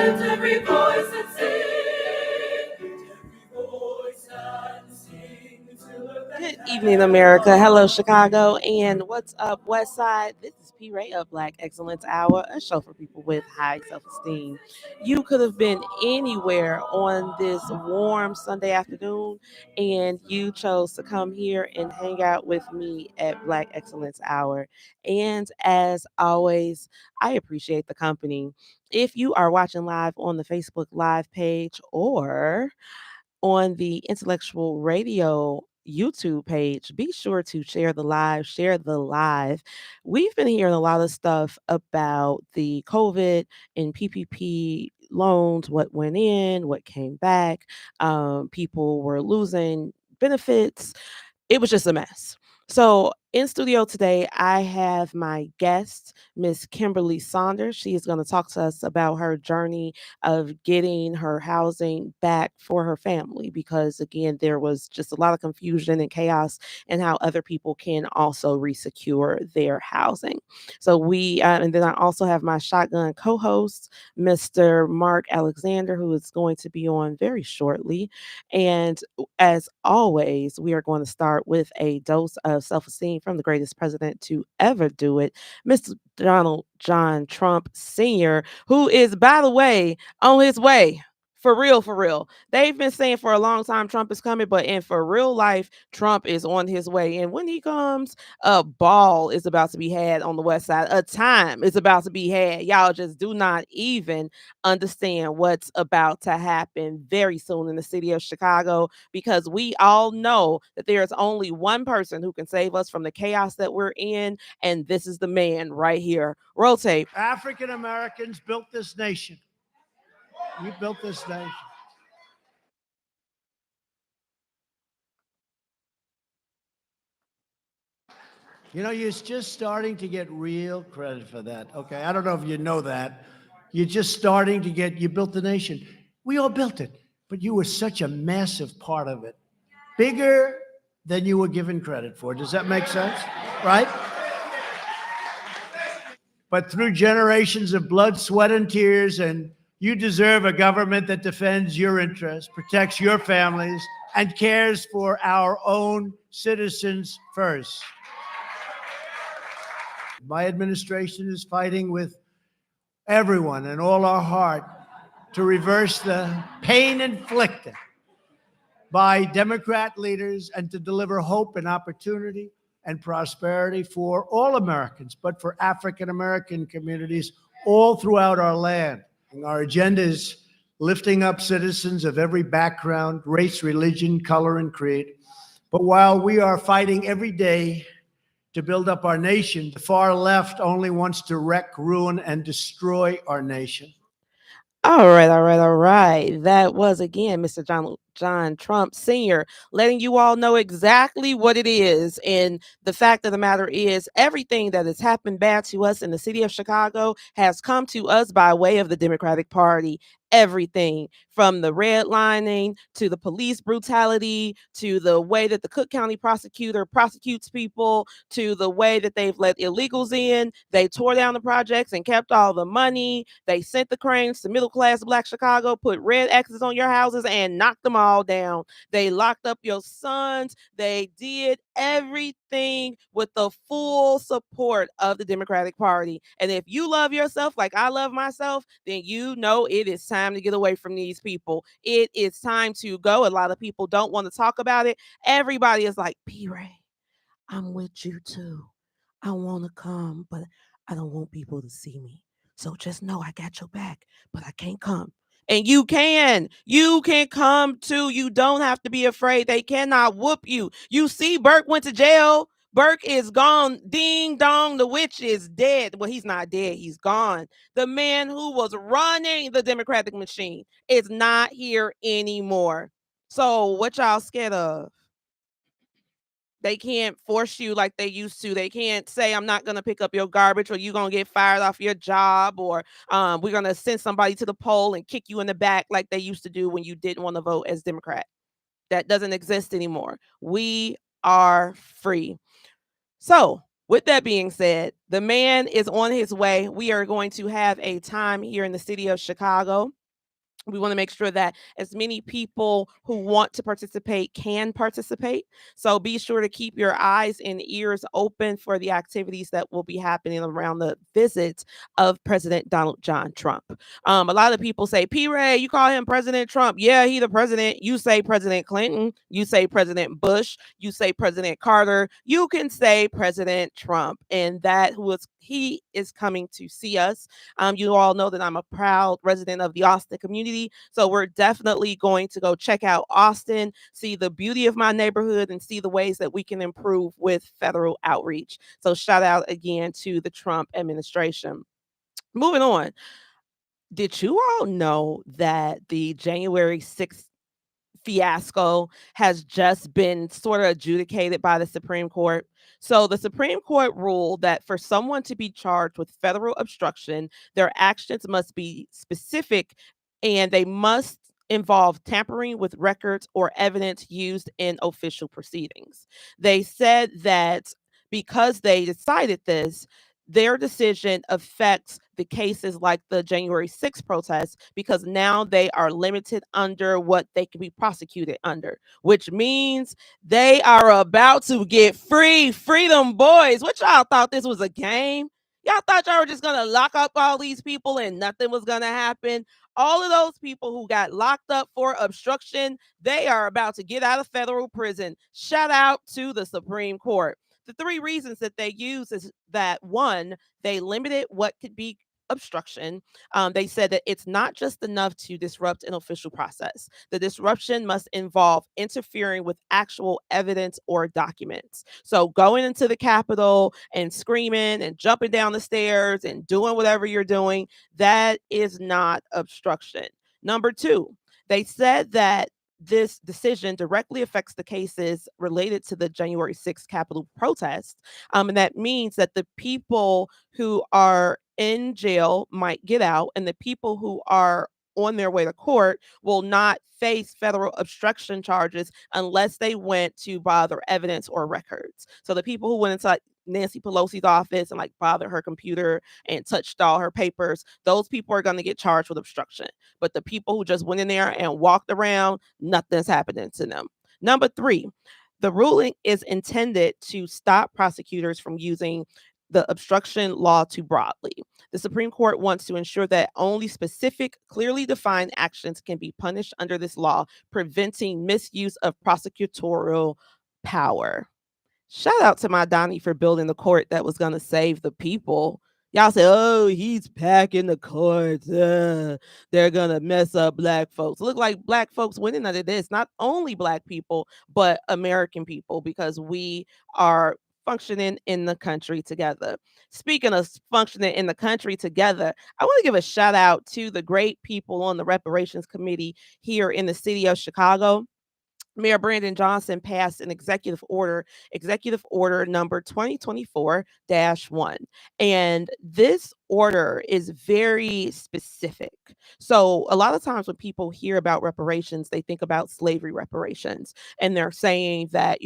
Lift every voice and sing. Every voice and sing till earth and Good evening, America. Hello, Chicago. And what's up, West Side? This is P. Ray of Black Excellence Hour, a show for people with high self-esteem. You could have been anywhere on this warm Sunday afternoon, and you chose to come here and hang out with me at Black Excellence Hour. And as always, I appreciate the company. If you are watching live on the Facebook Live page or on the Intellectual Radio YouTube page, be sure to share the live, share the live. We've been hearing a lot of stuff about the COVID and PPP loans, what went in, what came back. People were losing benefits. It was just a mess. So in studio today, I have my guest, Miss Kimberly Saunders. She is going to talk to us about her journey of getting her housing back for her family, because again, there was just a lot of confusion and chaos and how other people can also resecure their housing. So and then I also have my shotgun co-host, Mr. Mark Alexander, who is going to be on very shortly. And as always, we are going to start with a dose of self-esteem from the greatest president to ever do it, Mr. Donald John Trump Sr., who is, by the way, on his way. For real, for real. They've been saying for a long time Trump is coming, but in for real life, Trump is on his way. And when he comes, a ball is about to be had on the West Side. A time is about to be had. Y'all just do not even understand what's about to happen very soon in the city of Chicago, because we all know that there is only one person who can save us from the chaos that we're in, and this is the man right here. Roll tape. African Americans built this nation. You built this nation. You know, you're just starting to get real credit for that. Okay, I don't know if you know that. You're just starting to you built the nation. We all built it, but you were such a massive part of it. Bigger than you were given credit for. Does that make sense? Right? But through generations of blood, sweat, and tears, and you deserve a government that defends your interests, protects your families, and cares for our own citizens first. My administration is fighting with everyone and all our heart to reverse the pain inflicted by Democrat leaders and to deliver hope and opportunity and prosperity for all Americans, but for African American communities all throughout our land. And our agenda is lifting up citizens of every background, race, religion, color, and creed. But while we are fighting every day to build up our nation, the far left only wants to wreck, ruin, and destroy our nation. All right. That was again Mr. John Trump Sr. letting you all know exactly what it is. And the fact of the matter is, everything that has happened bad to us in the city of Chicago has come to us by way of the Democratic Party. Everything from the redlining to the police brutality to the way that the Cook County prosecutor prosecutes people to the way that they've let illegals in. They tore down the projects and kept all the money. They sent the cranes to middle class Black Chicago, put red X's on your houses and knocked them all down. They locked up your sons. They did everything with the full support of the Democratic Party. And if you love yourself like I love myself, then you know it is time to get away from these people. It is time to go. A lot of people don't want to talk about it. Everybody is like, P. Ray, I'm with you too. I want to come, but I don't want people to see me. So just know I got your back, but I can't come. And you can come too. You don't have to be afraid. They cannot whoop you. You see, Burke went to jail. Burke is gone. Ding dong, the witch is dead. Well, he's not dead. He's gone. The man who was running the Democratic machine is not here anymore. So what y'all scared of? They can't force you like they used to. They can't say, I'm not going to pick up your garbage, or you're going to get fired off your job, or we're going to send somebody to the poll and kick you in the back like they used to do when you didn't want to vote as Democrat. That doesn't exist anymore. We are free. So with that being said, the man is on his way. We are going to have a time here in the city of Chicago. We want to make sure that as many people who want to participate can participate. So be sure to keep your eyes and ears open for the activities that will be happening around the visit of President Donald John Trump. A lot of people say, P. Ray, you call him President Trump. Yeah, he the president. You say President Clinton. You say President Bush. You say President Carter. You can say President Trump. And he is coming to see us. You all know that I'm a proud resident of the Austin community. So we're definitely going to go check out Austin, see the beauty of my neighborhood, and see the ways that we can improve with federal outreach. So shout out again to the Trump administration. Moving on. Did you all know that the January 6th fiasco has just been sort of adjudicated by the Supreme Court? So the Supreme Court ruled that for someone to be charged with federal obstruction, their actions must be specific and they must involve tampering with records or evidence used in official proceedings. They said that because they decided this, their decision affects the cases like the January 6th protests because now they are limited under what they can be prosecuted under, which means they are about to get free. Freedom boys. What y'all thought this was a game? Y'all thought y'all were just going to lock up all these people and nothing was going to happen? All of those people who got locked up for obstruction, they are about to get out of federal prison. Shout out to the Supreme Court. The three reasons that they use is that one, they limited what could be obstruction. They said that it's not just enough to disrupt an official process. The disruption must involve interfering with actual evidence or documents. So going into the Capitol and screaming and jumping down the stairs and doing whatever you're doing, that is not obstruction. Number two, they said that this decision directly affects the cases related to the January 6th Capitol protest. And that means that the people who are in jail might get out, and the people who are on their way to court will not face federal obstruction charges unless they went to bother evidence or records. So the people who went into Nancy Pelosi's office and bothered her computer and touched all her papers, those people are going to get charged with obstruction. But the people who just went in there and walked around, nothing's happening to them. Number three, the ruling is intended to stop prosecutors from using the obstruction law too broadly. The Supreme Court wants to ensure that only specific, clearly defined actions can be punished under this law, preventing misuse of prosecutorial power. Shout out to my Donnie for building the court that was going to save the people. Y'all say, oh, he's packing the courts. They're going to mess up black folks. Look like black folks winning under this. Not only black people, but American people, because we are functioning in the country together. Speaking of functioning in the country together, I want to give a shout out to the great people on the reparations committee here in the city of Chicago. Mayor Brandon Johnson passed an executive order number 2024-1. And this order is very specific. So a lot of times when people hear about reparations, they think about slavery reparations. And they're saying that,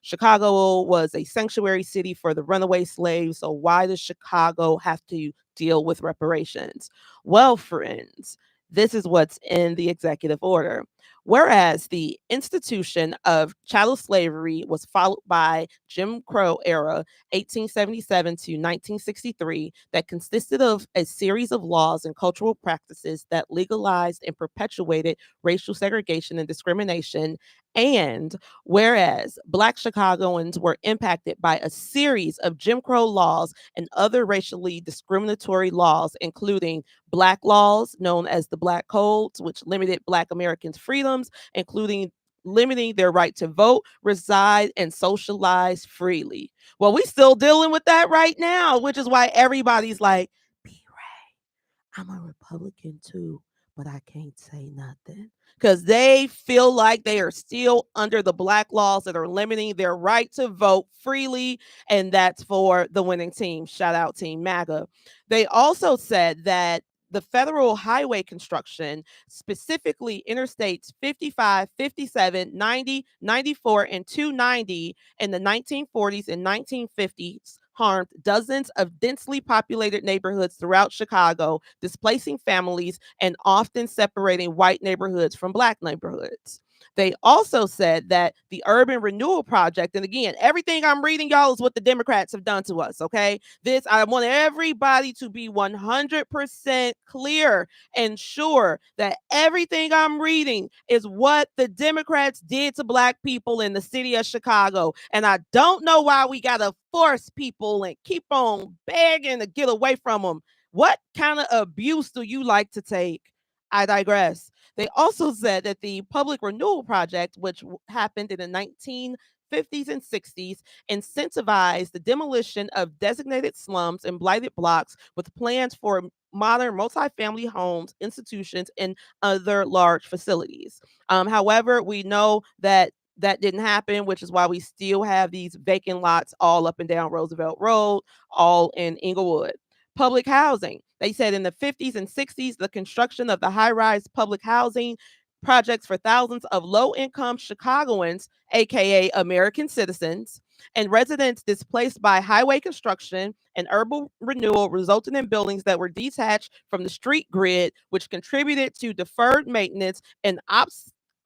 Chicago was a sanctuary city for the runaway slaves. So why does Chicago have to deal with reparations? Well, friends, this is what's in the executive order. Whereas the institution of chattel slavery was followed by Jim Crow era 1877 to 1963 that consisted of a series of laws and cultural practices that legalized and perpetuated racial segregation and discrimination. And whereas Black Chicagoans were impacted by a series of Jim Crow laws and other racially discriminatory laws, including Black laws known as the Black Codes, which limited Black Americans' freedoms, including limiting their right to vote, reside, and socialize freely. Well, we still dealing with that right now, which is why everybody's like, P. Ray, I'm a Republican too, but I can't say nothing. Because they feel like they are still under the Black laws that are limiting their right to vote freely. And that's for the winning team. Shout out Team MAGA. They also said that the federal highway construction, specifically interstates 55, 57, 90, 94, and 290 in the 1940s and 1950s harmed dozens of densely populated neighborhoods throughout Chicago, displacing families and often separating white neighborhoods from Black neighborhoods. They also said that the urban renewal project, and again, everything I'm reading, y'all, is what the Democrats have done to us, okay? This, I want everybody to be 100% clear and sure that everything I'm reading is what the Democrats did to Black people in the city of Chicago. And I don't know why we got to force people and keep on begging to get away from them. What kind of abuse do you like to take? I digress. They also said that the public renewal project, which happened in the 1950s and 60s, incentivized the demolition of designated slums and blighted blocks with plans for modern multifamily homes, institutions, and other large facilities. However, we know that didn't happen, which is why we still have these vacant lots all up and down Roosevelt Road, all in Inglewood. Public housing. They said in the 50s and 60s, the construction of the high-rise public housing projects for thousands of low-income Chicagoans, aka American citizens, and residents displaced by highway construction and urban renewal resulted in buildings that were detached from the street grid, which contributed to deferred maintenance and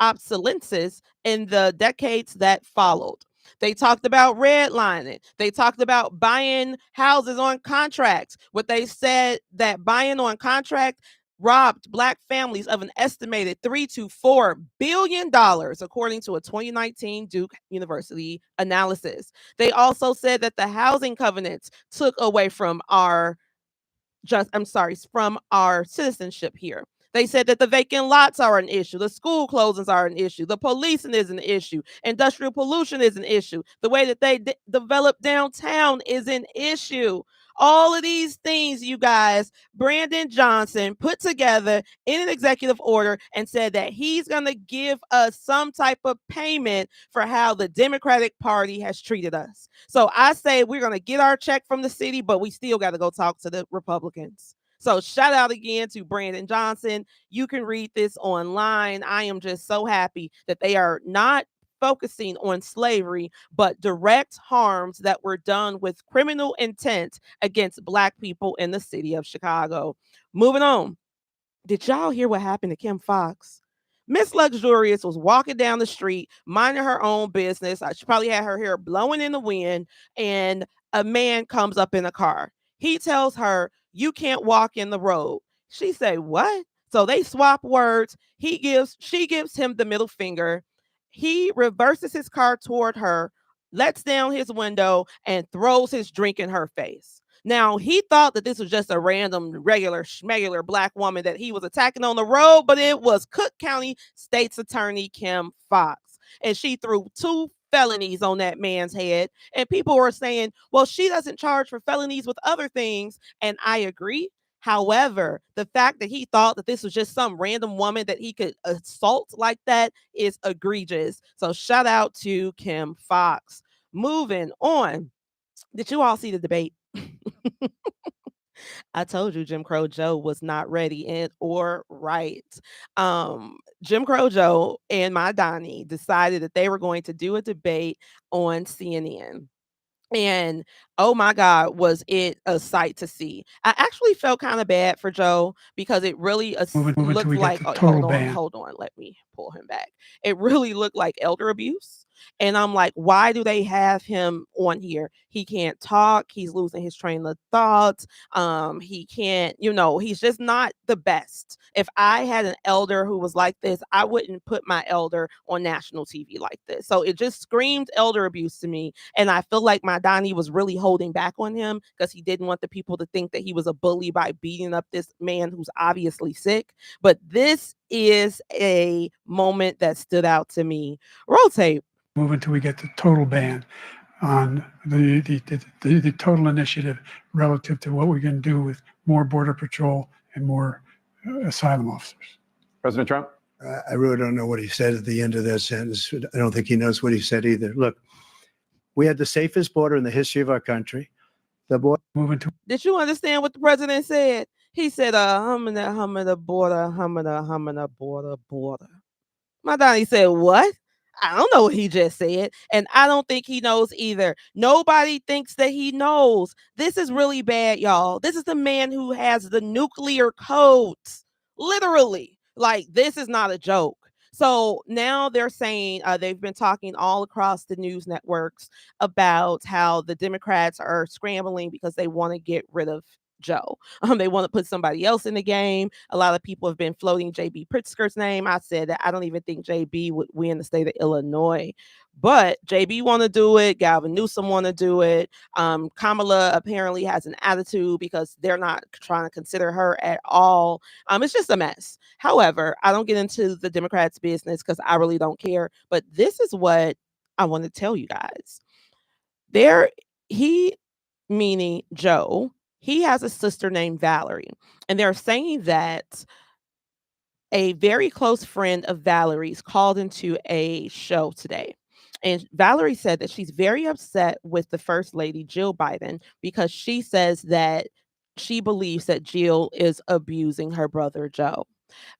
obsolescence in the decades that followed. They talked about redlining. They talked about buying houses on contracts. What they said that buying on contract robbed Black families of an estimated $3 to $4 billion, according to a 2019 Duke University analysis. They also said that the housing covenants took away from our from our citizenship here. They said that the vacant lots are an issue. The school closings are an issue. The policing is an issue. Industrial pollution is an issue. The way that they develop downtown is an issue. All of these things, you guys, Brandon Johnson put together in an executive order and said that he's going to give us some type of payment for how the Democratic Party has treated us. So I say we're going to get our check from the city, but we still got to go talk to the Republicans. So shout out again to Brandon Johnson. You can read this online. I am just so happy that they are not focusing on slavery, but direct harms that were done with criminal intent against Black people in the city of Chicago. Moving on. Did y'all hear what happened to Kim Fox? Miss Luxurious was walking down the street, minding her own business. She probably had her hair blowing in the wind, and a man comes up in a car. He tells her, "You can't walk in the road." She say, "What?" So they swap words. She gives him the middle finger. He reverses his car toward her, lets down his window, and throws his drink in her face. Now, he thought that this was just a random, regular, schmegular Black woman that he was attacking on the road, but it was Cook County State's Attorney Kim Fox. And she threw 2 felonies on that man's head. And people were saying, well, she doesn't charge for felonies with other things. And I agree. However, the fact that he thought that this was just some random woman that he could assault like that is egregious. So shout out to Kim Fox. Moving on. Did you all see the debate? I told you Jim Crow Joe was not ready and or right. Jim Crow Joe and my Donnie decided that they were going to do a debate on CNN. And oh my God, was it a sight to see. I actually felt kind of bad for Joe because it really looked like, hold on, let me pull him back. It really looked like elder abuse. And I'm like, why do they have him on here? He can't talk. He's losing his train of thought. He can't, he's just not the best. If I had an elder who was like this, I wouldn't put my elder on national TV like this. So it just screamed elder abuse to me. And I feel like my Donnie was really holding back on him because he didn't want the people to think that he was a bully by beating up this man who's obviously sick. But this is a moment that stood out to me. Roll tape. Move until we get the total ban on the total initiative relative to what we can do with more border patrol and more asylum officers. President Trump? I really don't know what he said at the end of that sentence. I don't think he knows what he said either. Look, we had the safest border in the history of our country. The border. Did you understand what the president said? He said, humana border, humana border. My Donnie said, what? I don't know what he just said. And I don't think he knows either. Nobody thinks that he knows. This is really bad, y'all. This is the man who has the nuclear codes. Literally. Like, this is not a joke. So now they're saying they've been talking all across the news networks about how the Democrats are scrambling because they want to get rid of Joe. They want to put somebody else in the game. A lot of people have been floating JB Pritzker's name. I said that I don't even think JB would win the state of Illinois, but JB want to do it. Gavin Newsom want to do it. Kamala apparently has an attitude because they're not trying to consider her at all. It's just a mess. However, I don't get into the Democrats' business because I really don't care. But this is what I want to tell you guys. Meaning Joe, he has a sister named Valerie, and they're saying that a very close friend of Valerie's called into a show today. And Valerie said that she's very upset with the First Lady, Jill Biden, because she says that she believes that Jill is abusing her brother, Joe.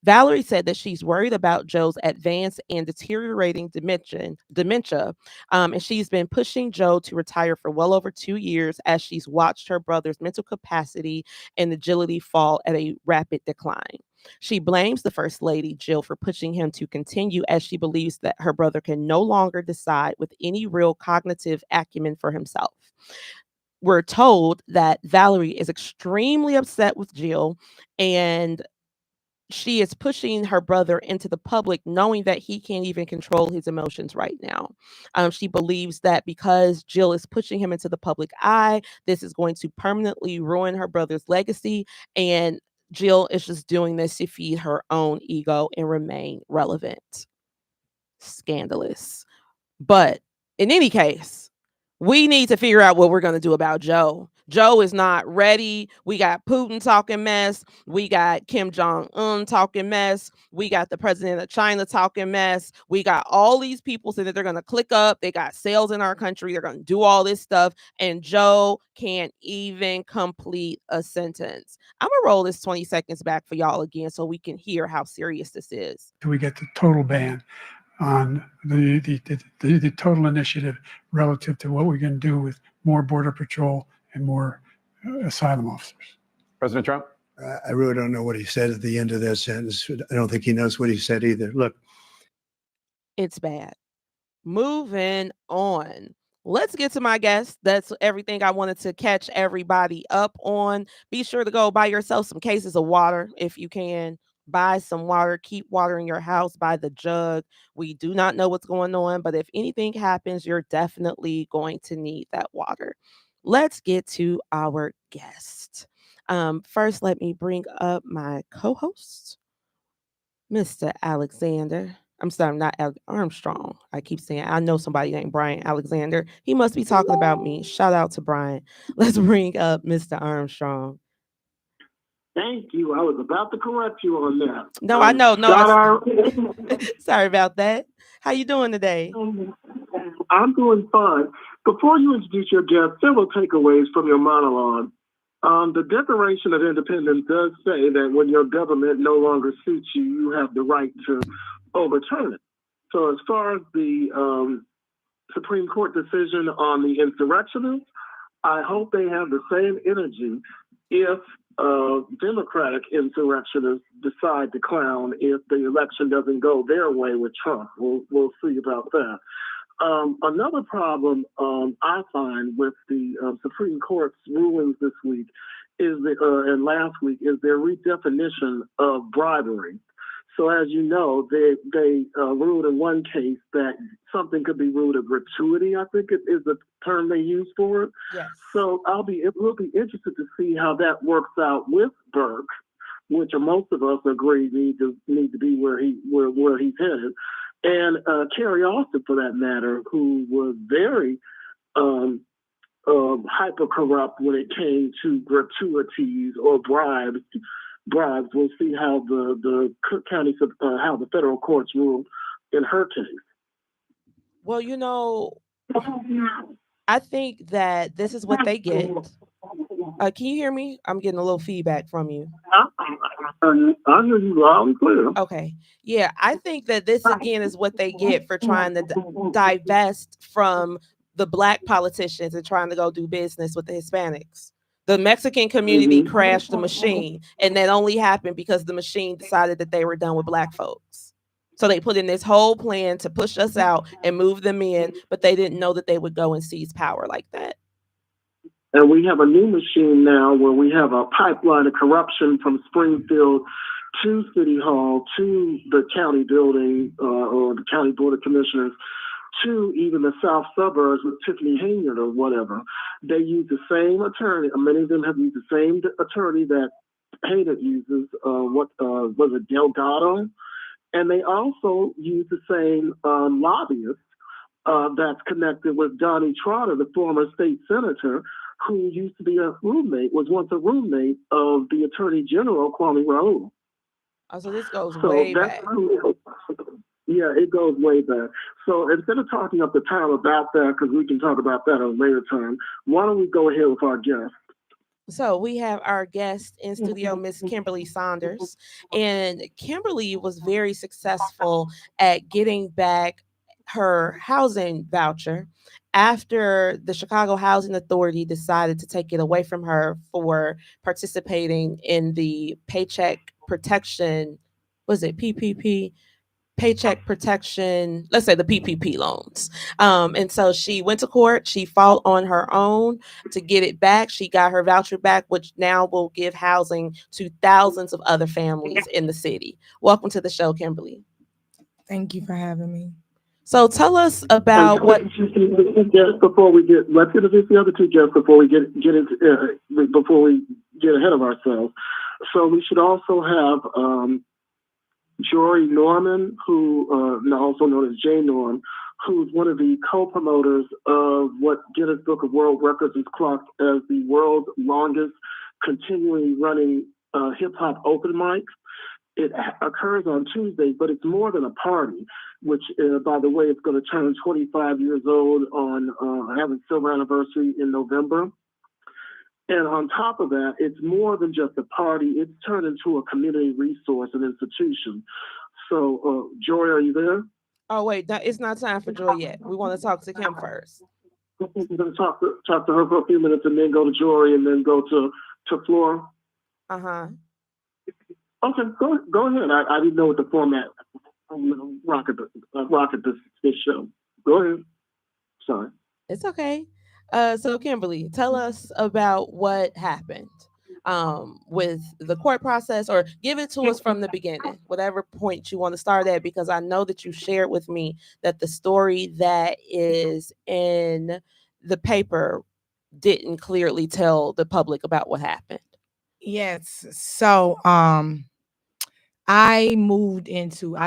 Valerie said that she's worried about Joe's advanced and deteriorating dementia, and she's been pushing Joe to retire for well over 2 years as she's watched her brother's mental capacity and agility fall at a rapid decline. She blames the First Lady, Jill, for pushing him to continue as she believes that her brother can no longer decide with any real cognitive acumen for himself. We're told that Valerie is extremely upset with Jill, and she is pushing her brother into the public, knowing that he can't even control his emotions right now. She believes that because Jill is pushing him into the public eye, this is going to permanently ruin her brother's legacy. And Jill is just doing this to feed her own ego and remain relevant. Scandalous. But in any case, we need to figure out what we're going to do about Joe. Joe is not ready. We got Putin talking mess. We got Kim Jong-un talking mess. We got the president of China talking mess. We got all these people saying that they're going to click up. They got sales in our country. They're going to do all this stuff. And Joe can't even complete a sentence. I'm going to roll this 20 seconds back for y'all again so we can hear how serious this is. We get the total ban on the total initiative relative to what we can do with more Border Patrol and more asylum officers. President Trump? I really don't know what he said at the end of that sentence. I don't think he knows what he said either. Look. It's bad. Moving on. Let's get to my guest. That's everything I wanted to catch everybody up on. Be sure to go buy yourself some cases of water if you can. Buy some water. Keep water in your house by the jug. We do not know what's going on, but if anything happens, you're definitely going to need that water. Let's get to our guest. First, let me bring up my co-host, Mr. Alexander. I'm sorry, not Armstrong. I keep saying, I know somebody named Brian Alexander. He must be talking about me. Shout out to Brian. Let's bring up Mr. Armstrong. Thank you. I was about to correct you on that. No, I know. No, sorry about that. How you doing today? I'm doing fine. Before you introduce your guest, several takeaways from your monologue. The Declaration of Independence does say that when your government no longer suits you, you have the right to overturn it. So as far as the Supreme Court decision on the insurrectionists, I hope they have the same energy if Democratic insurrectionists decide to clown if the election doesn't go their way with Trump. We'll see about that. Another problem I find with the Supreme Court's rulings this week is and last week is their redefinition of bribery. So as you know, they ruled in one case that something could be ruled a gratuity, I think it is the term they use for it. Yes. So we'll be interested to see how that works out with Burke, which most of us agree need to be where he's headed, and Kerry Austin, for that matter, who was very hyper corrupt when it came to gratuities or bribes. We'll see how the Cook County, how the federal courts rule in her case. Well, I think that this is what they get. Can you hear me? I'm getting a little feedback from you. I hear you loud and clear. Okay. Yeah, I think that this again is what they get for trying to divest from the black politicians and trying to go do business with the Hispanics. The Mexican community Mhm. crashed the machine, and that only happened because the machine decided that they were done with black folks. So they put in this whole plan to push us out and move them in, but they didn't know that they would go and seize power like that. And we have a new machine now where we have a pipeline of corruption from Springfield to City Hall to the county building or the county board of commissioners to even the south suburbs with Tiffany Hayward or whatever. They use the same attorney. Many of them have used the same attorney that Hayward uses. What was it, Delgado? And they also use the same lobbyist that's connected with Donnie Trotter, the former state senator, who used to be was once a roommate of the Attorney General, Kwame Raoul. Oh, so this goes So way that's back. yeah, it goes way back. So instead of talking up the time about that, because we can talk about that at a later time, why don't we go ahead with our guest? So we have our guest in studio, Miss Kimberly Saunders. And Kimberly was very successful at getting back her housing voucher after the Chicago Housing Authority decided to take it away from her for participating in the paycheck protection, was it PPP? Paycheck protection, let's say the PPP loans. And so she went to court. She fought on her own to get it back. She got her voucher back, which now will give housing to thousands of other families in the city. Welcome to the show, Kimberly. Thank you for having me. So tell us about what. Before we get, let's introduce the other two guests before we get into before we get ahead of ourselves. So we should also have Jory Norman, who also known as J Norm, who's one of the co-promoters of what Guinness Book of World Records is clocked as the world's longest continuing running hip hop open mic. It occurs on Tuesdays, but it's more than a party, which, by the way, it's going to turn 25 years old on having silver anniversary in November. And on top of that, it's more than just a party. It's turned into a community resource and institution. So, Joy, are you there? Oh, wait, it's not time for Joy yet. We want to talk to Kim first. We're going to talk to her for a few minutes and then go to Jory and then go to Flora. Uh-huh. Okay, go ahead. I didn't know what the format. I'm going to rocket this show. Go ahead. Sorry. It's okay. So Kimberly, tell us about what happened with the court process, or give it to us from the beginning, whatever point you want to start at, because I know that you shared with me that the story that is in the paper didn't clearly tell the public about what happened. Yes. So I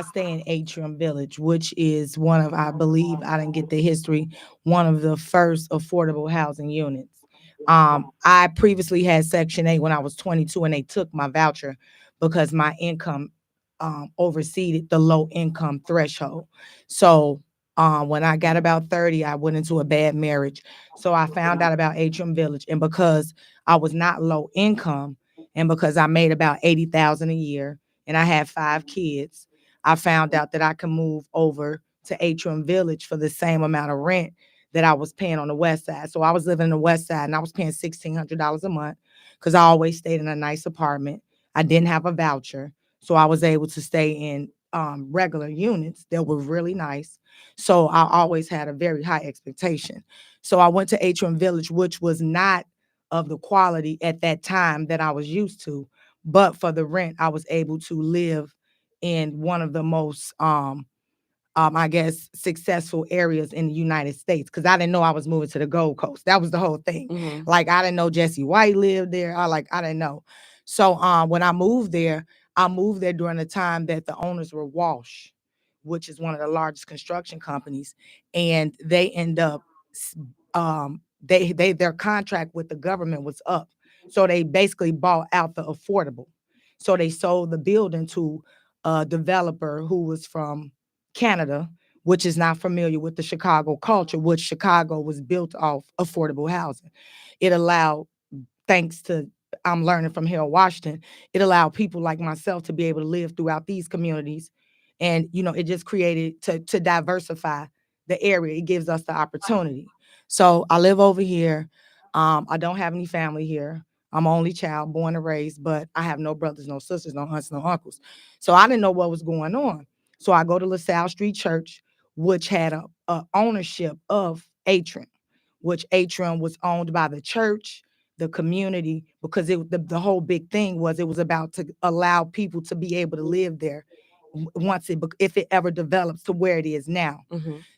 stay in Atrium Village, which is one of, I believe, I didn't get the history, one of the first affordable housing units. I previously had Section 8 when I was 22, and they took my voucher because my income overseeded the low income threshold. So when I got about 30, I went into a bad marriage. So I found out about Atrium Village, and because I was not low income, and because I made about $80,000 a year, and I had 5 kids, I found out that I could move over to Atrium Village for the same amount of rent that I was paying on the west side. So I was living in the west side, and I was paying $1,600 a month because I always stayed in a nice apartment. I didn't have a voucher, so I was able to stay in regular units that were really nice. So I always had a very high expectation. So I went to Atrium Village, which was not of the quality at that time that I was used to. But for the rent, I was able to live in one of the most, I guess, successful areas in the United States, because I didn't know I was moving to the Gold Coast. That was the whole thing. Mm-hmm. Like, I didn't know Jesse White lived there. I didn't know. So when I moved there during the time that the owners were Walsh, which is one of the largest construction companies, and they end up their contract with the government was up. So they basically bought out the affordable. So they sold the building to a developer who was from Canada, which is not familiar with the Chicago culture, which Chicago was built off affordable housing. It allowed, thanks to I'm learning from Harold Washington, it allowed people like myself to be able to live throughout these communities. And, it just created to diversify the area. It gives us the opportunity. So I live over here. I don't have any family here. I'm an only child, born and raised, but I have no brothers, no sisters, no aunts, no uncles. So I didn't know what was going on. So I go to LaSalle Street Church, which had a ownership of Atrium, which Atrium was owned by the church, the community, because the whole big thing was it was about to allow people to be able to live there if it ever develops to where it is now.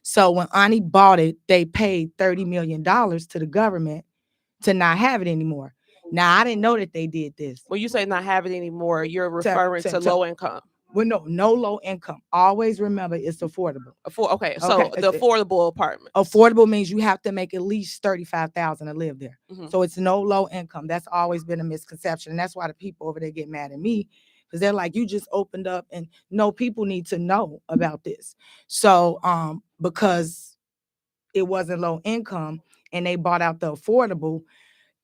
So when Ani bought it, they paid $30 million to the government to not have it anymore. Now, I didn't know that they did this. When you say not have it anymore, you're referring to low income. Well, no low income. Always remember it's affordable. So the affordable apartment. Affordable means you have to make at least $35,000 to live there. So it's no low income. That's always been a misconception. And that's why the people over there get mad at me, because they're like, you just opened up, and no, people need to know about this. So because it wasn't low income and they bought out the affordable,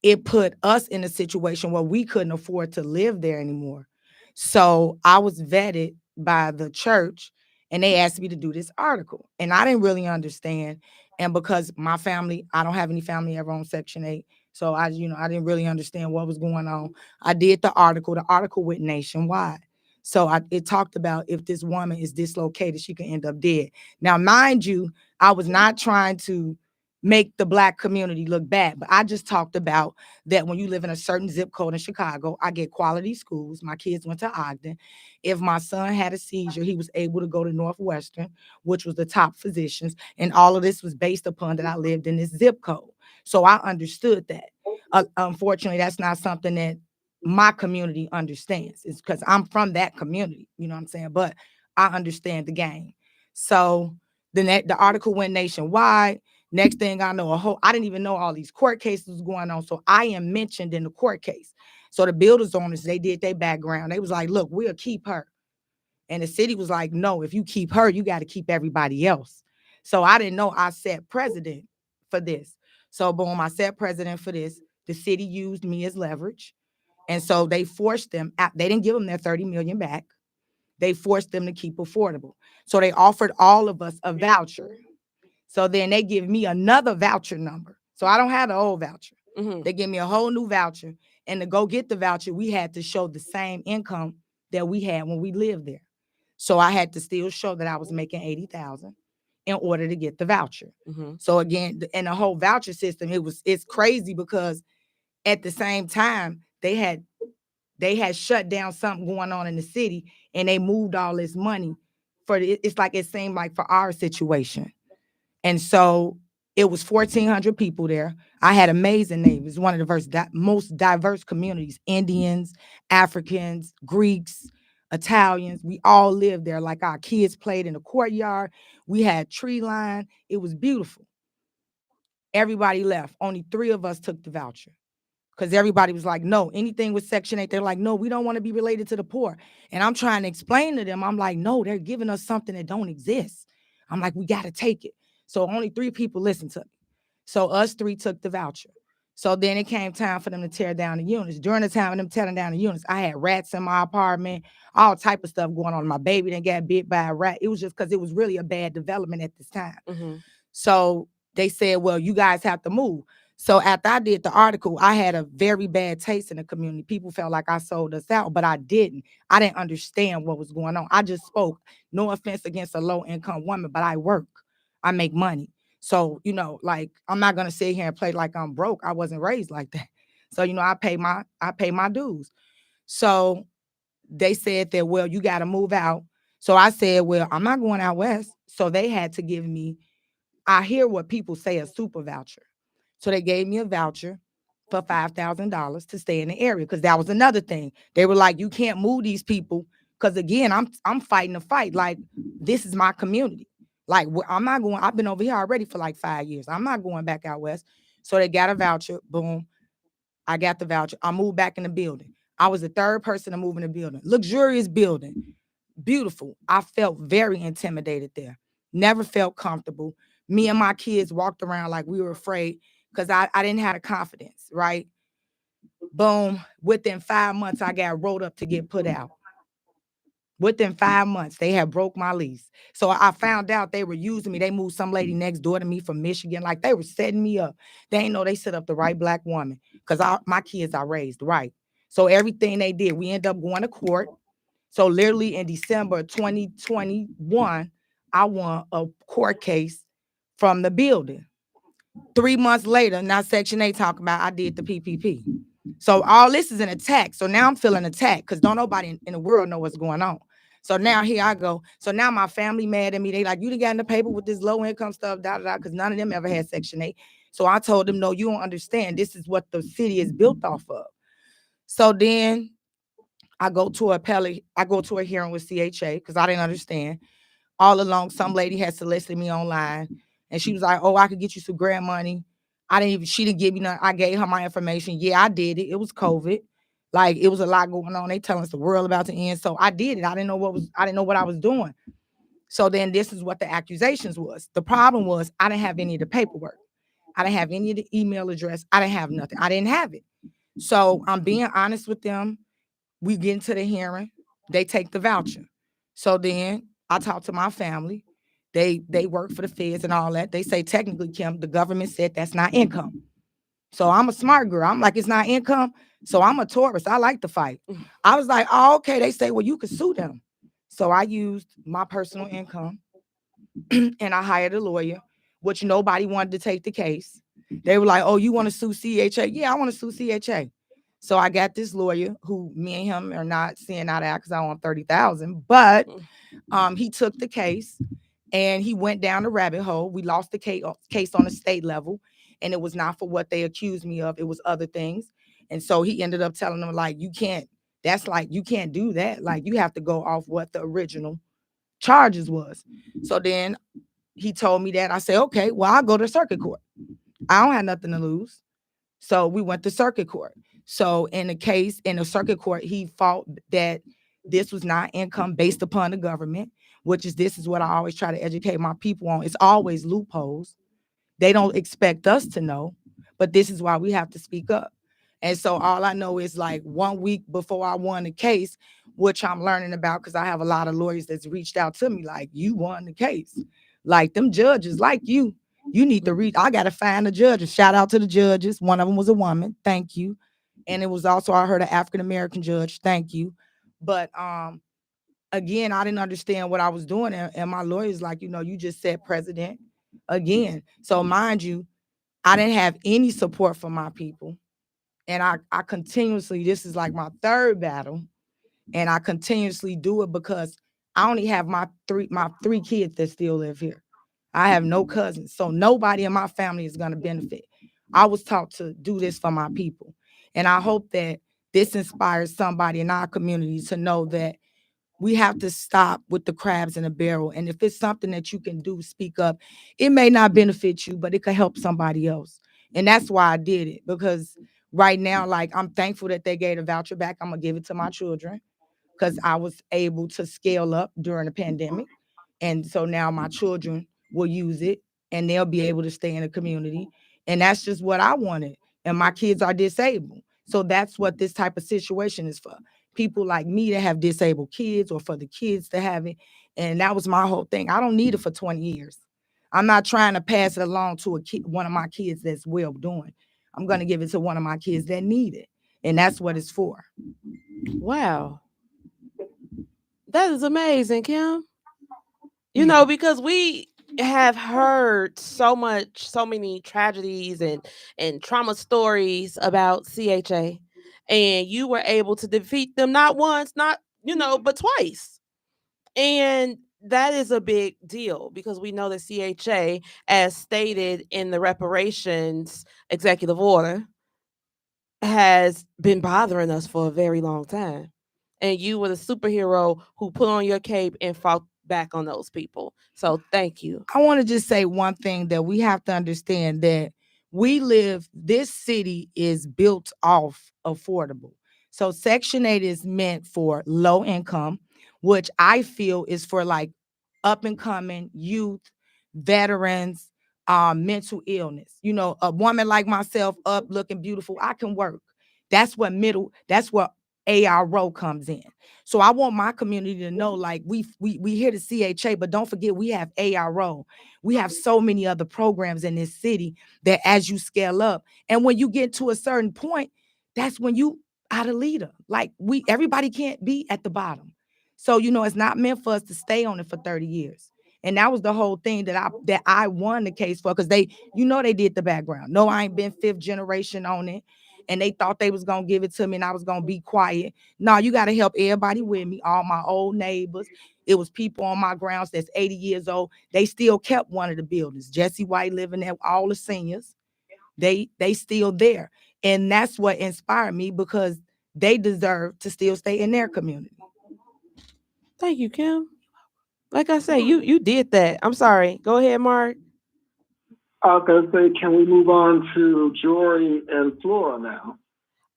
it put us in a situation where we couldn't afford to live there anymore. So I was vetted by the church and they asked me to do this article. And I didn't really understand. And because my family, I don't have any family ever on Section 8. So I didn't really understand what was going on. I did the article. The article went nationwide. So it talked about if this woman is dislocated, she can end up dead. Now, mind you, I was not trying to make the Black community look bad, but I just talked about that when you live in a certain zip code in Chicago, I get quality schools. My kids went to Ogden. If my son had a seizure, he was able to go to Northwestern, which was the top physicians. And all of this was based upon that I lived in this zip code. So I understood that. Unfortunately, that's not something that my community understands. It's because I'm from that community, you know what I'm saying? But I understand the game. So the article went nationwide. Next thing I know, I didn't even know all these court cases was going on. So I am mentioned in the court case. So the builders owners, they did their background. They was like, look, we'll keep her. And the city was like, no, if you keep her, you got to keep everybody else. So I didn't know I set precedent for this. So boom, I set precedent for this. The city used me as leverage. And so they forced them out. They didn't give them their $30 million back. They forced them to keep affordable. So they offered all of us a voucher. So then they give me another voucher number. So I don't have the old voucher. They give me a whole new voucher. And to go get the voucher, we had to show the same income that we had when we lived there. So I had to still show that I was making $80,000 in order to get the voucher. So again, in the whole voucher system, it's crazy because at the same time, they had shut down something going on in the city and they moved all this money it's like it seemed like for our situation. And so it was 1,400 people there. I had amazing neighbors. It's one of the most diverse communities. Indians, Africans, Greeks, Italians. We all lived there. Like our kids played in the courtyard. We had tree line. It was beautiful. Everybody left. Only 3 of us took the voucher. Because everybody was like, no, anything with Section 8, they're like, no, we don't want to be related to the poor. And I'm trying to explain to them, I'm like, no, they're giving us something that don't exist. I'm like, we got to take it. So only 3 people listened to me. So us 3 took the voucher. So then it came time for them to tear down the units. During the time of them tearing down the units, I had rats in my apartment, all type of stuff going on. My baby didn't get bit by a rat. It was just because it was really a bad development at this time. So they said, well, you guys have to move. So after I did the article, I had a very bad taste in the community. People felt like I sold us out, but I didn't. I didn't understand what was going on. I just spoke. No offense against a low-income woman, but I work. I make money. So, like, I'm not going to sit here and play like I'm broke. I wasn't raised like that. So, I pay my dues. So they said that, well, you got to move out. So I said, well, I'm not going out west. So they had to give me, I hear what people say, a super voucher. So they gave me a voucher for $5,000 to stay in the area, because that was another thing. They were like, you can't move these people, because again, I'm fighting a fight. Like, this is my community. Like, I'm not going. I've been over here already for like 5 years. I'm not going back out west. So they got a voucher. Boom. I got the voucher. I moved back in the building. I was the 3rd person to move in the building. Luxurious building. Beautiful. I felt very intimidated there. Never felt comfortable. Me and my kids walked around like we were afraid, because I didn't have the confidence, right? Boom. Within 5 months, I got wrote up to get put out. Within 5 months, they had broke my lease. So I found out they were using me. They moved some lady next door to me from Michigan. Like, they were setting me up. They ain't know they set up the right Black woman, because my kids are raised right. So everything they did, we ended up going to court. So literally in December 2021, I won a court case from the building. 3 months later, now Section 8 talking about I did the PPP. So all this is an attack. So now I'm feeling attacked because don't nobody in the world know what's going on. So now here I go. So now my family mad at me. They like, you done got in the paper with this low income stuff, because none of them ever had Section 8. So I told them, no, you don't understand. This is what the city is built off of. So then I go to a hearing with CHA because I didn't understand. All along, some lady had solicited me online, and she was like, oh, I could get you some grant money. She didn't give me none. I gave her my information. Yeah, I did it. It was COVID. Like, it was a lot going on. They telling us the world about to end. So I did it. I didn't know what I was doing. So then this is what the accusations was. The problem was I didn't have any of the paperwork. I didn't have any of the email address. I didn't have nothing. I didn't have it. So I'm being honest with them. We get into the hearing. They take the voucher. So then I talk to my family. They work for the feds and all that. They say, technically, Kim, the government said that's not income. So I'm a smart girl. I'm like, it's not income. So I'm a Taurus. I like to fight. I was like, oh, okay. They say, well, you could sue them. So I used my personal income and I hired a lawyer, which nobody wanted to take the case. They were like, oh, you want to sue CHA? Yeah, I want to sue CHA. So I got this lawyer who me and him are not seeing eye to eye because I want $30,000. But he took the case and he went down the rabbit hole. We lost the case on the state level, and it was not for what they accused me of. It was other things. And so he ended up telling them, like, you can't do that. Like, you have to go off what the original charges was. So then he told me that. I said, okay, well, I'll go to circuit court. I don't have nothing to lose. So we went to circuit court. So in the circuit court, he fought that this was not income based upon the government, this is what I always try to educate my people on. It's always loopholes. They don't expect us to know, but this is why we have to speak up. And so all I know is, like, 1 week before I won the case, which I'm learning about because I have a lot of lawyers that's reached out to me, like, you won the case. Like, them judges like you need to read. I got to find the judges. Shout out to the judges. One of them was a woman. Thank you. And it was also, I heard, an African-American judge. Thank you. But again, I didn't understand what I was doing. And my lawyer's like, you just said president again. So mind you, I didn't have any support from my people. And I continuously, this is like my third battle. And I continuously do it because I only have my three kids that still live here. I have no cousins. So nobody in my family is going to benefit. I was taught to do this for my people. And I hope that this inspires somebody in our community to know that we have to stop with the crabs in a barrel. And if it's something that you can do, speak up. It may not benefit you, but it could help somebody else. And that's why I did it, because right now, like, I'm thankful that they gave a voucher back. I'm going to give it to my children because I was able to scale up during the pandemic. And so now my children will use it and they'll be able to stay in the community. And that's just what I wanted. And my kids are disabled. So that's what this type of situation is for. People like me to have disabled kids, or for the kids to have it. And that was my whole thing. I don't need it for 20 years. I'm not trying to pass it along to one of my kids that's well doing. I'm going to give it to one of my kids that need it. And that's what it's for. Wow. That is amazing, Kim. Because we have heard so many tragedies and trauma stories about CHA, and you were able to defeat them not once, but twice. And that is a big deal because we know that CHA, as stated in the reparations executive order, has been bothering us for a very long time. And you were the superhero who put on your cape and fought back on those people. So thank you. I want to just say one thing, that we have to understand that this city is built off affordable. So Section 8 is meant for low income, which I feel is for like up and coming youth, veterans, mental illness. A woman like myself, up looking beautiful, I can work. That's where ARO comes in. So I want my community to know, like, we hear the CHA, but don't forget we have ARO. We have so many other programs in this city that as you scale up, and when you get to a certain point, that's when you are the leader. Like, everybody can't be at the bottom. So, it's not meant for us to stay on it for 30 years. And that was the whole thing that I won the case for, because they did the background. No, I ain't been 5th generation on it. And they thought they was going to give it to me and I was going to be quiet. No, you got to help everybody with me, all my old neighbors. It was people on my grounds that's 80 years old. They still kept one of the buildings. Jesse White living there, all the seniors. They still there. And that's what inspired me, because they deserve to still stay in their community. Thank you, Kim. Like I say, you did that. I'm sorry. Go ahead, Mark. I was going to say, can we move on to Jory and Flora now?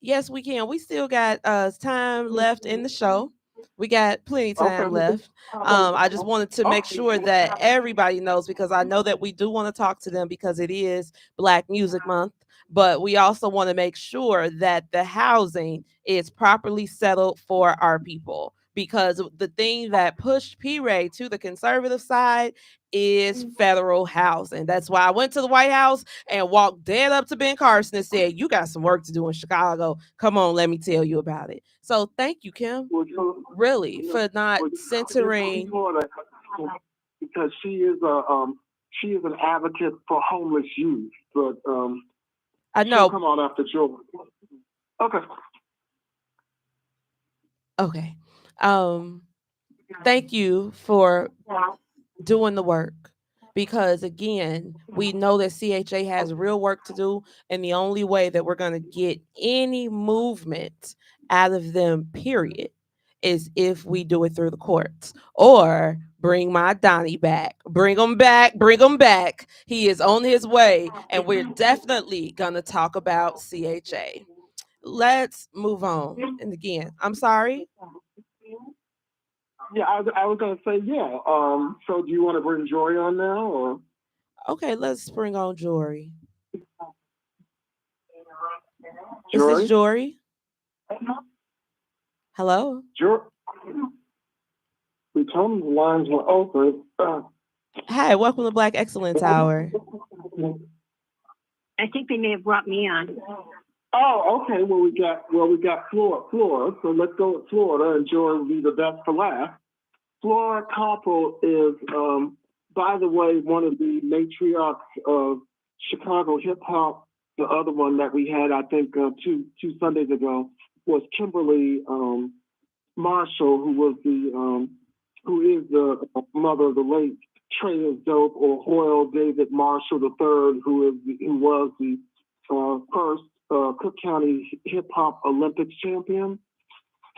Yes, we can. We still got time left in the show. We got plenty of time left. I just wanted to make sure that everybody knows, because I know that we do want to talk to them because it is Black Music Month, but we also want to make sure that the housing is properly settled for our people. Because the thing that pushed P-Ray to the conservative side is federal housing. That's why I went to the White House and walked dead up to Ben Carson and said, you got some work to do in Chicago. Come on, let me tell you about it. So thank you, Kim, really, for not centering. Because she is an advocate for homeless youth, but I know. Come on after Joe. Okay. Thank you for doing the work, because again, we know that CHA has real work to do, and the only way that we're going to get any movement out of them, period, is if we do it through the courts. Or bring my Donnie back. Bring him back. He is on his way, and we're definitely going to talk about CHA. Let's move on. And again, I'm sorry. Yeah, I was going to say, yeah. So do you want to bring Jory on now? Or? Okay, let's bring on Jory. Jory? Is this Jory? Hello? Jory? We told them the lines were open. Hi, welcome to Black Excellence Hour. I think they may have brought me on. Oh, okay. Well, we got Flora. So let's go with Florida, and Jory will be the best for last. Flora Koppel is, by the way, one of the matriarchs of Chicago hip hop. The other one that we had, I think, two Sundays ago, was Kimberly Marshall, who is the mother of the late Trey is Dope, or Hoyle David Marshall III, who was the first Cook County hip hop Olympics champion.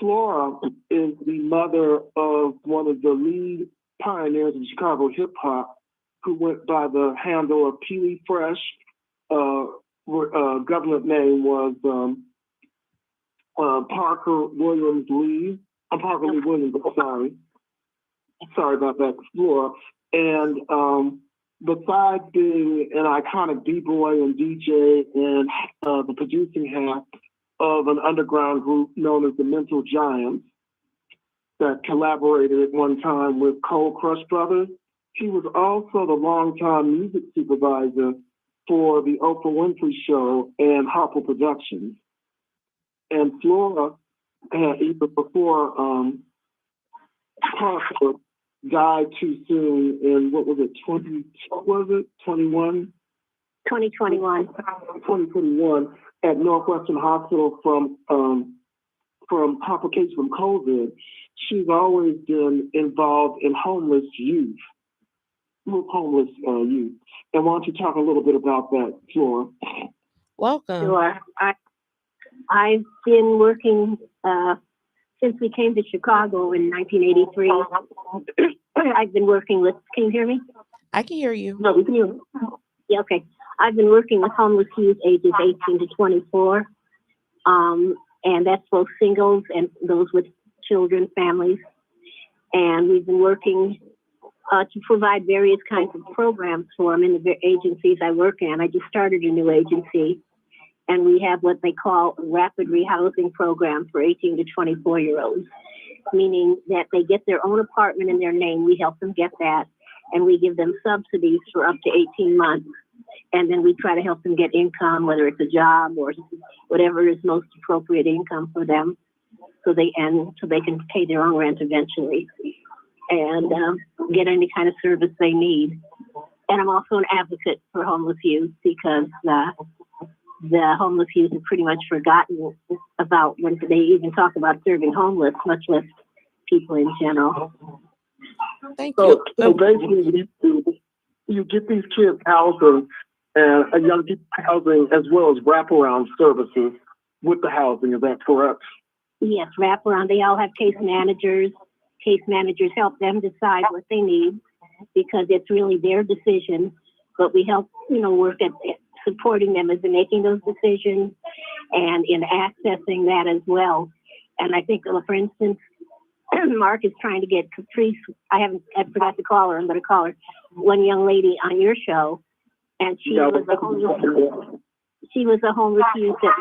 Flora is the mother of one of the lead pioneers of Chicago hip hop, who went by the handle of Peely Fresh. Government name was Parker Williams Lee. Parker Lee Williams. Sorry about that, Flora. And besides being an iconic b-boy and DJ and the producing half of an underground group known as the Mental Giants that collaborated at one time with Cold Crush Brothers, he was also the longtime music supervisor for the Oprah Winfrey Show and Harper Productions. And Flora had, even before Parker died too soon in, 2021? 2021 at Northwestern Hospital from complications from COVID. She's always been involved in homeless youth. And why don't you talk a little bit about that, Flora? Welcome. Sure. I've been working since we came to Chicago in 1983. I've been working with, can you hear me? I can hear you. No, we can hear you. Yeah, okay. I've been working with homeless youth ages 18 to 24. And that's both singles and those with children, families. And we've been working to provide various kinds of programs for them in the agencies I work in. I just started a new agency, And we have what they call a rapid rehousing program for 18 to 24-year-olds, meaning that they get their own apartment in their name. We help them get that, and we give them subsidies for up to 18 months. And then we try to help them get income, whether it's a job or whatever is most appropriate income for them, so they can pay their own rent eventually and get any kind of service they need. And I'm also an advocate for homeless youth, because the homeless youth are pretty much forgotten about when they even talk about serving homeless, much less people in general. Thank you. So basically, you get these kids housing and young people housing, as well as wraparound services with the housing. Is that correct? Yes, wraparound. They all have case managers. Case managers help them decide what they need, because it's really their decision. But we help, work at supporting them as they're making those decisions and in accessing that as well. And I think, for instance, Mark is trying to get Caprice. I forgot to call her. I'm going to call her, one young lady on your show, and she was a homeless youth that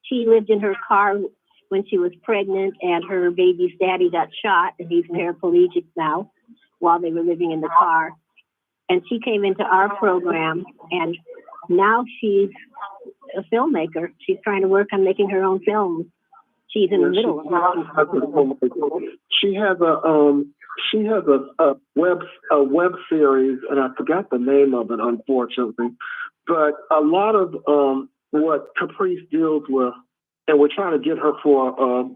she lived in her car when she was pregnant, and her baby's daddy got shot, and he's paraplegic now, while they were living in the car. And she came into our program, and now she's a filmmaker. She's trying to work on making her own films. She's in the middle of it. She has a web series, and I forgot the name of it, unfortunately. But a lot of what Caprice deals with, and we're trying to get her for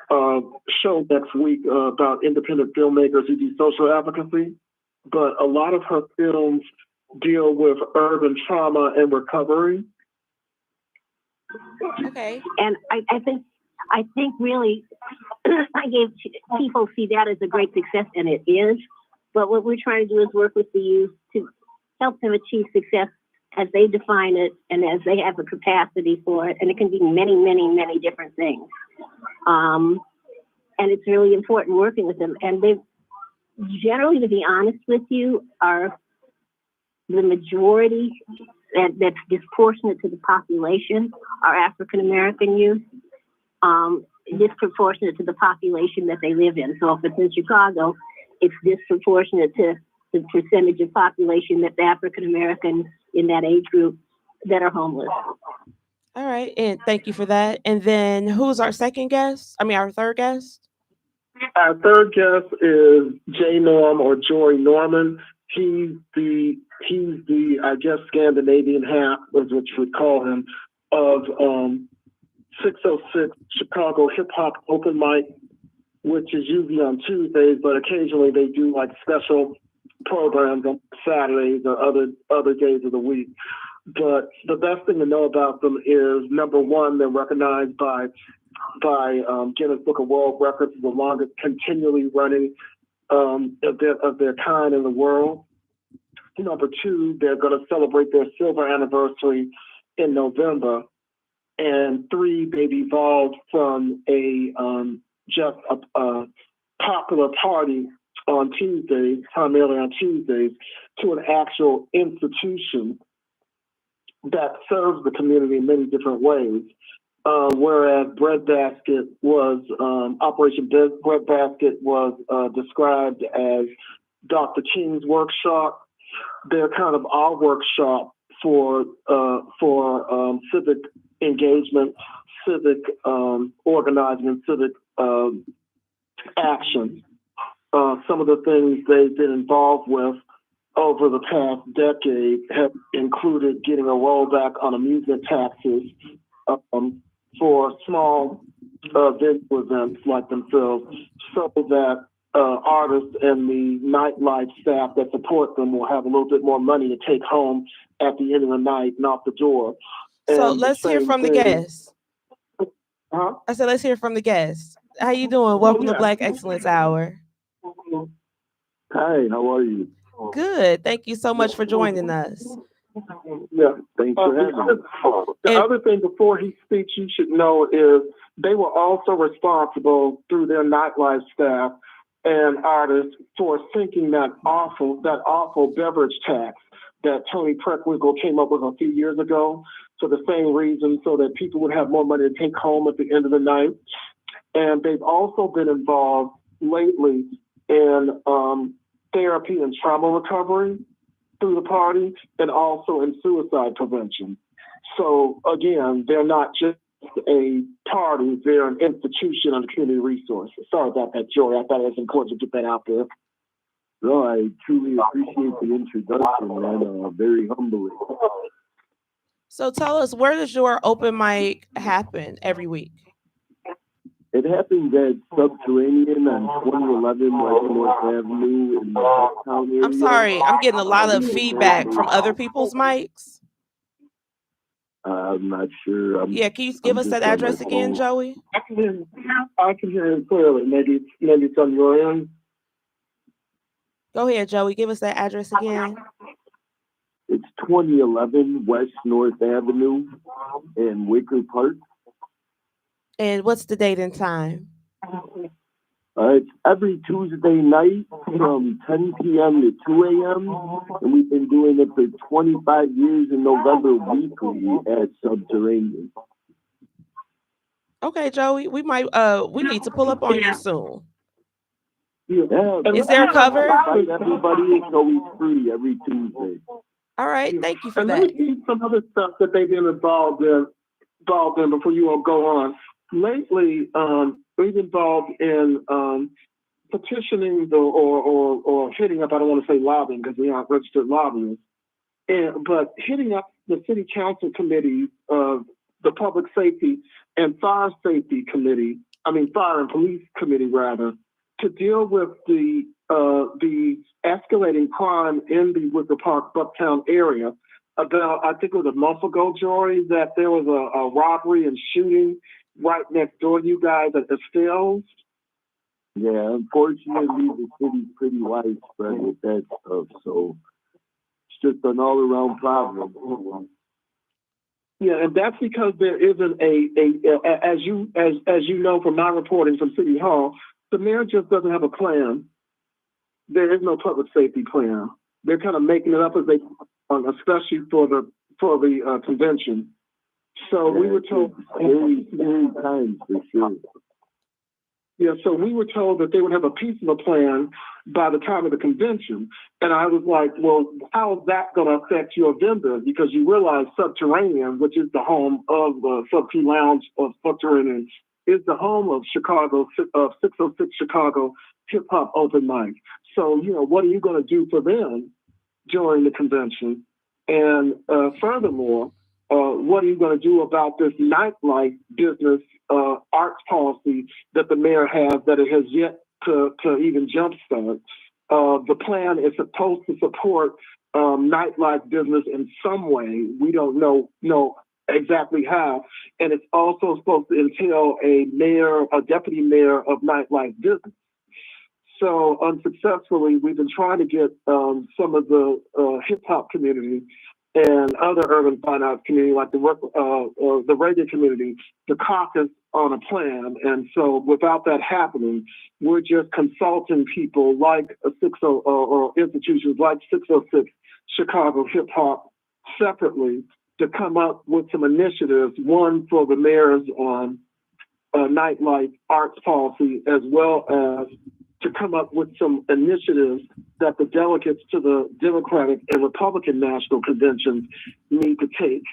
a show next week about independent filmmakers who do social advocacy. But a lot of her films deal with urban trauma and recovery. Okay. And I think really, people see that as a great success, and it is. But what we're trying to do is work with the youth to help them achieve success as they define it and as they have a capacity for it. And it can be many, many, many different things. And it's really important working with them. And they generally, to be honest with you, are the majority that's disproportionate to the population are African American youth, disproportionate to the population that they live in. So if it's in Chicago, it's disproportionate to the percentage of population that's African American in that age group that are homeless. All right, and thank you for that. And then who's our second guest? Our third guest? Our third guest is J. Norm, or Jory Norman. He's the I guess Scandinavian half, is what you would call him, of 606 Chicago Hip Hop Open Mic, which is usually on Tuesdays, but occasionally they do like special programs on Saturdays or other days of the week. But the best thing to know about them is, number one, they're recognized by Guinness Book of World Records as the longest continually running of their kind in the world. Number two, they're going to celebrate their silver anniversary in November. And three, they've evolved from just a popular party on Tuesdays, primarily on Tuesdays, to an actual institution that serves the community in many different ways. Whereas Breadbasket was, Operation Breadbasket was described as Dr. King's workshop. They're kind of our workshop for civic engagement, civic organizing, and civic action. Some of the things they've been involved with over the past decade have included getting a rollback on amusement taxes for small venue events like themselves, so that artists and the nightlife staff that support them will have a little bit more money to take home at the end of the night and out the door. So And let's hear from the guests. Huh? I said, let's hear from the guests. How you doing? Welcome to Black Excellence Hour. Hi, how are you? Good. Thank you so much for joining us. Yeah, thanks for having me. The other thing before he speaks you should know is they were also responsible through their nightlife staff and artists for sinking that awful beverage tax that Tony Preckwinkle came up with a few years ago. for the same reason, so that people would have more money to take home at the end of the night. And they've also been involved lately in therapy and trauma recovery through the party, and also in suicide prevention. So again, they're not just a party, they're an institution and a community resource. Sorry about that, Joy. I thought it was important to get that out there. No, I truly appreciate the introduction, and very humbling. So tell us, where does your open mic happen every week? It happens at Subterranean on 2011 West North Avenue in the Uptown area. I'm sorry, I'm getting a lot of feedback from other people's mics. I'm not sure. Yeah, can you give us that address again, Joey? I can hear it clearly. Maybe it's on your end. Go ahead, Joey. Give us that address again. It's 2011 West North Avenue in Wicker Park. And what's the date and time? It's every Tuesday night from 10 p.m. to 2 a.m. And we've been doing it for 25 years in November weekly at Subterranean. Okay, Joey, we need to pull up on you soon. Yeah. Is there a cover? Everybody is always free every Tuesday. All right, thank you for and that. Let me see some other stuff that they've been involved in before you all go on. Lately, we've involved in petitioning or hitting up, I don't want to say lobbying because we aren't registered lobbyists, but hitting up the city council committee of the public safety and fire and police committee rather, to deal with the escalating crime in the Wicker Park, Bucktown area. About, I think it was a month ago, Jory, that there was a robbery and shooting right next door to you guys at the Stills. Yeah, unfortunately, the city's pretty widespread with that stuff, so it's just an all-around problem. Yeah, and that's because there isn't as you know from my reporting from City Hall, the mayor just doesn't have a plan. There is no public safety plan. They're kind of making it up as they, especially for the convention. So we were told very times for sure. Yeah, so we were told that they would have a piece of a plan by the time of the convention. And I was like, well, how is that going to affect your vendor? Because you realize Subterranean, which is the home of the Sub P Lounge of Subterranean, is the home of 606 Chicago Hip Hop Open Mic. So, what are you going to do for them during the convention? And furthermore, what are you going to do about this nightlife business arts policy that the mayor has that it has yet to even jumpstart? The plan is supposed to support nightlife business in some way. We don't know exactly how. And it's also supposed to entail a deputy mayor of nightlife business. So unsuccessfully, we've been trying to get some of the hip hop community and other urban fine arts community, like the reggae community, to caucus on a plan. And so without that happening, we're just consulting people like or institutions like 606 Chicago Hip Hop separately to come up with some initiatives, one for the mayor's nightlife arts policy, as well as to come up with some initiatives that the delegates to the Democratic and Republican national conventions need to take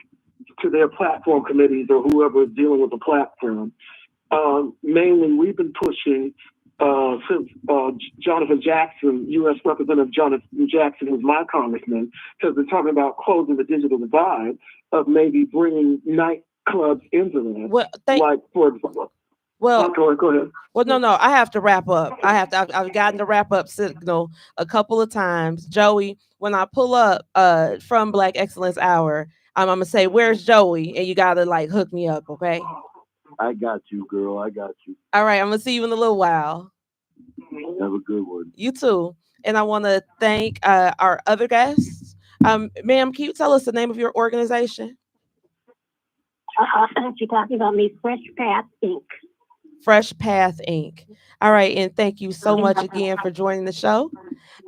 to their platform committees or whoever is dealing with the platform. Mainly, we've been pushing since Jonathan Jackson, U.S. Representative Jonathan Jackson, who's my congressman, has been talking about closing the digital divide of maybe bringing nightclubs into that. Well, for example. Well, go ahead. Well, no, I have to wrap up. I've gotten the wrap up signal a couple of times. Joey, when I pull up from Black Excellence Hour, I'm gonna say, "Where's Joey?" And you gotta hook me up, okay? I got you, girl. I got you. All right, I'm gonna see you in a little while. Have a good one. You too. And I want to thank our other guests. Ma'am, can you tell us the name of your organization? You're talking about me, Fresh Path Inc. Fresh Path Inc. All right, and thank you so much again for joining the show.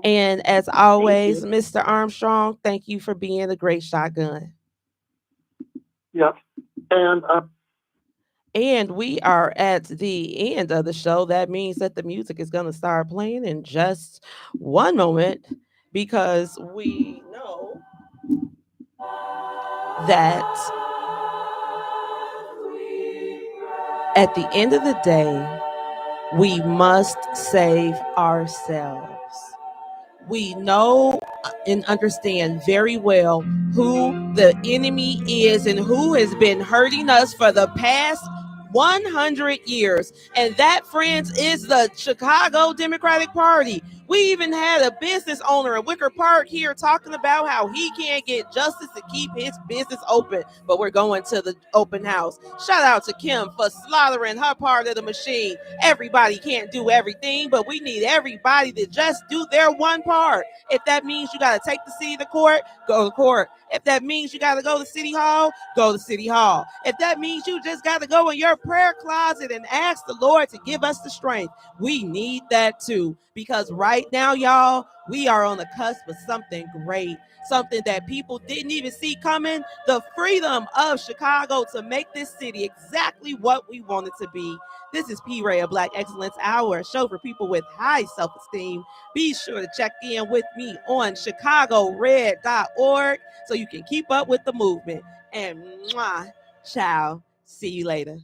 And as always, Mr. Armstrong, thank you for being a great shotgun. Yep. And we are at the end of the show. That means that the music is going to start playing in just one moment, because we know that at the end of the day, we must save ourselves. We know and understand very well who the enemy is and who has been hurting us for the past 100 years. And that, friends, is the Chicago Democratic Party. We even had a business owner in Wicker Park here talking about how he can't get justice to keep his business open, but we're going to the open house. Shout out to Kim for slaughtering her part of the machine. Everybody can't do everything, but we need everybody to just do their one part. If that means you got to take the city to court, go to court. If that means you got to go to City Hall, go to City Hall. If that means you just got to go in your prayer closet and ask the Lord to give us the strength, we need that too. Because right now, y'all, we are on the cusp of something great, something that people didn't even see coming, the freedom of Chicago to make this city exactly what we want it to be. This is P. Ray of Black Excellence Hour, a show for people with high self-esteem. Be sure to check in with me on chicagored.org so you can keep up with the movement. And ciao. See you later.